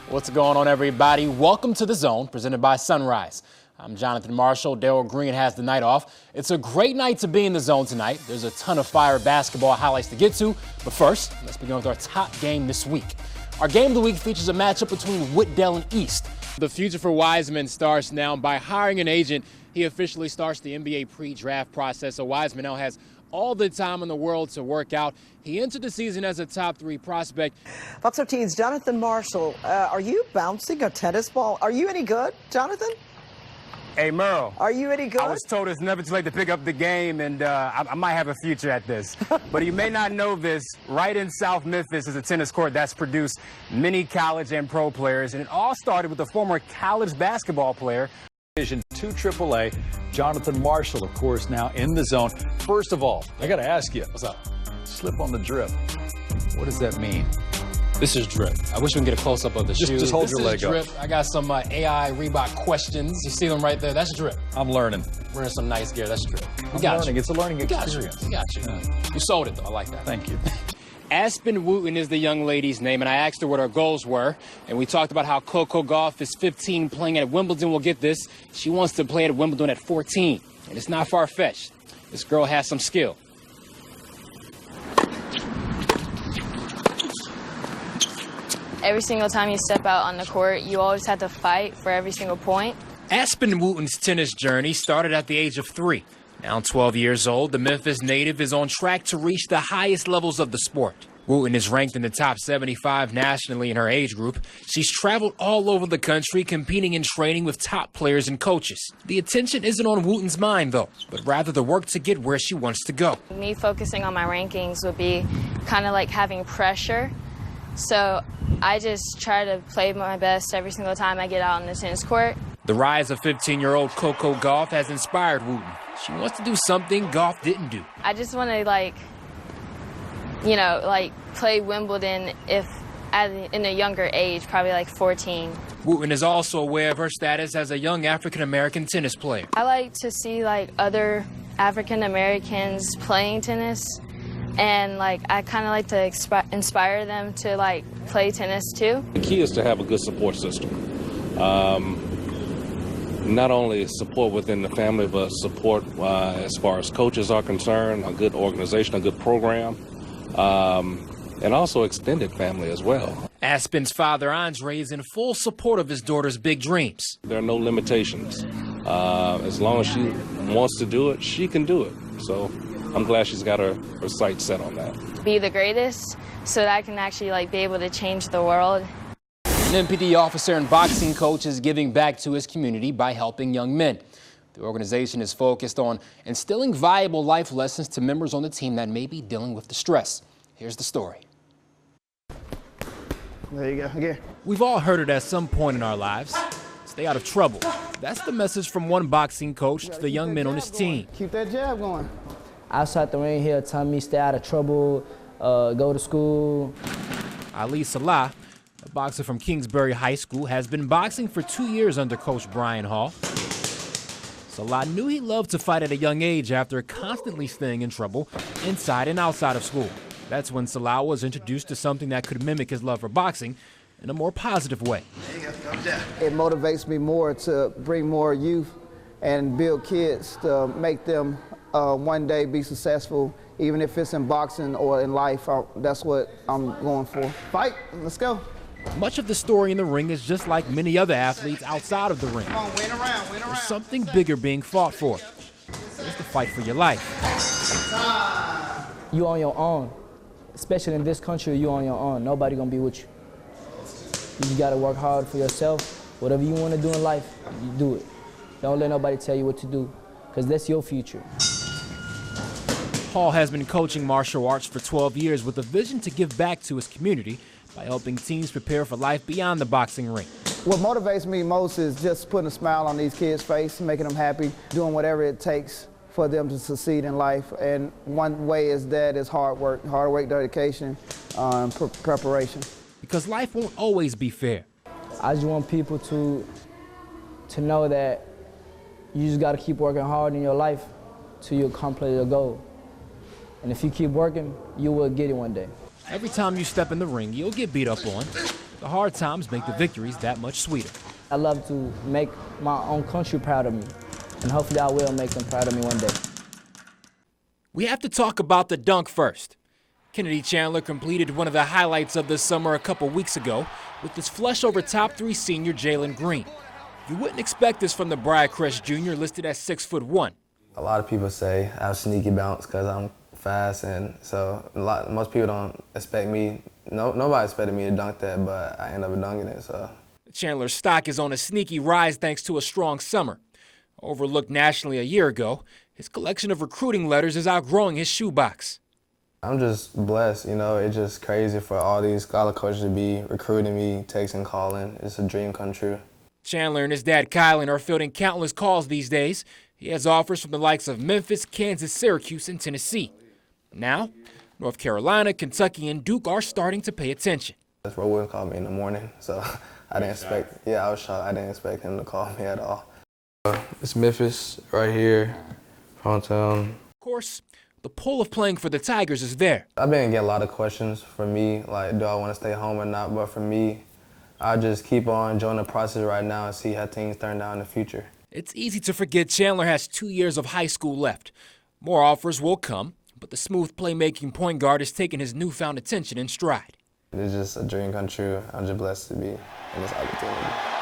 What's going on, everybody? Welcome to The Zone, presented by Sunrise. I'm Jonathan Marshall. Daryl Green has the night off. It's a great night to be in The Zone tonight. There's a ton of fire basketball highlights to get to. But first, let's begin with our top game this week. Our game of the week features a matchup between Whitdale and East. The future for Wiseman starts now. By hiring an agent, he officially starts the NBA pre-draft process. So Wiseman now has all the time in the world to work out. He entered the season as a top 3 prospect. Fox 13's Jonathan Marshall. Are you bouncing a tennis ball? Are you any good, Jonathan? Hey, Merle. Are you any good? I was told it's never too late to pick up the game, and I might have a future at this. But you may not know this, right in South Memphis is a tennis court that's produced many college and pro players, and it all started with a former college basketball player. Division 2 AAA, Jonathan Marshall, of course, now in the zone. First of all, I got to ask you, what's up? Slip on the drip. What does that mean? This is drip. I wish we can get a close-up of the shoes. Just hold your leg up. Drip. I got some AI Reebok questions. You see them right there? That's drip. I'm learning. We're in some nice gear. That's drip. I'm learning. It's a learning experience. We got you. You sold it, though. I like that. Thank you. Aspen Wooten is the young lady's name, and I asked her what her goals were. And we talked about how Coco Gauff is 15 playing at Wimbledon. We'll get this. She wants to play at Wimbledon at 14. And it's not far-fetched. This girl has some skill. Every single time you step out on the court, you always have to fight for every single point. Aspen Wooten's tennis journey started at the age of 3. Now 12 years old, the Memphis native is on track to reach the highest levels of the sport. Wooten is ranked in the top 75 nationally in her age group. She's traveled all over the country competing and training with top players and coaches. The attention isn't on Wooten's mind, though, but rather the work to get where she wants to go. Me focusing on my rankings would be kind of like having pressure. So I just try to play my best every single time I get out on the tennis court. The rise of 15-year-old Coco Gauff has inspired Wooten. She wants to do something Gauff didn't do. I just want to, play Wimbledon in a younger age, probably like 14. Wooten is also aware of her status as a young African-American tennis player. I like to see other African-Americans playing tennis, and I kind of like to inspire them to play tennis too. The key is to have a good support system. Not only support within the family, but support as far as coaches are concerned, a good organization, a good program, and also extended family as well. Aspen's father, Andre, is in full support of his daughter's big dreams. There are no limitations. As long as she wants to do it, she can do it. So I'm glad she's got her sights set on that. Be the greatest so that I can actually be able to change the world. An MPD officer and boxing coach is giving back to his community by helping young men. The organization is focused on instilling valuable life lessons to members on the team that may be dealing with distress. Here's the story. There you go, again. We've all heard it at some point in our lives. Stay out of trouble. That's the message from one boxing coach to the young men on his team. Keep that jab going. Outside the ring here, telling me stay out of trouble, go to school. Ali Salah, a boxer from Kingsbury High School, has been boxing for 2 years under Coach Brian Hall. Salah knew he loved to fight at a young age after constantly staying in trouble inside and outside of school. That's when Salah was introduced to something that could mimic his love for boxing in a more positive way. It motivates me more to bring more youth and build kids to make them one day be successful, even if it's in boxing or in life. That's what I'm going for. Fight, let's go. Much of the story in the ring is just like many other athletes outside of the ring. Come on, win around. There's something bigger being fought for. It's the fight for your life. You on your own. Especially in this country, you on your own. Nobody gonna be with you. You just gotta work hard for yourself. Whatever you wanna do in life, you do it. Don't let nobody tell you what to do, because that's your future. Hall has been coaching martial arts for 12 years with a vision to give back to his community by helping teens prepare for life beyond the boxing ring. What motivates me most is just putting a smile on these kids' face, making them happy, doing whatever it takes for them to succeed in life. And one way is hard work, dedication, preparation. Because life won't always be fair. I just want people to know that you just gotta keep working hard in your life till you accomplish your goal. And if you keep working, you will get it one day. Every time you step in the ring, you'll get beat up on. The hard times make the victories that much sweeter. I love to make my own country proud of me, and hopefully I will make them proud of me one day. We have to talk about the dunk first. Kennedy Chandler completed one of the highlights of the summer a couple weeks ago with his flush over top 3 senior Jalen Green. You wouldn't expect this from the Briarcrest Jr. listed at 6'1". A lot of people say I have sneaky bounce because I'm fast, and so most people don't expect me. Nobody expected me to dunk that, but I end up dunking it. So Chandler's stock is on a sneaky rise thanks to a strong summer. Overlooked nationally a year ago, his collection of recruiting letters is outgrowing his shoebox. I'm just blessed, it's just crazy for all these college coaches to be recruiting me, texting, calling. It's a dream come true. Chandler and his dad Kylan are fielding countless calls these days. He has offers from the likes of Memphis, Kansas, Syracuse, and Tennessee. Now, North Carolina, Kentucky, and Duke are starting to pay attention. That's Roy Williams called me in the morning, so I didn't expect, I was shocked. I didn't expect him to call me at all. It's Memphis right here, hometown. Of course, the pull of playing for the Tigers is there. I've been getting a lot of questions for me, like, do I want to stay home or not? But for me, I just keep on enjoying the process right now and see how things turn out in the future. It's easy to forget Chandler has 2 years of high school left. More offers will come, but the smooth playmaking point guard has taken his newfound attention in stride. It's just a dream come true. I'm just blessed to be in this opportunity.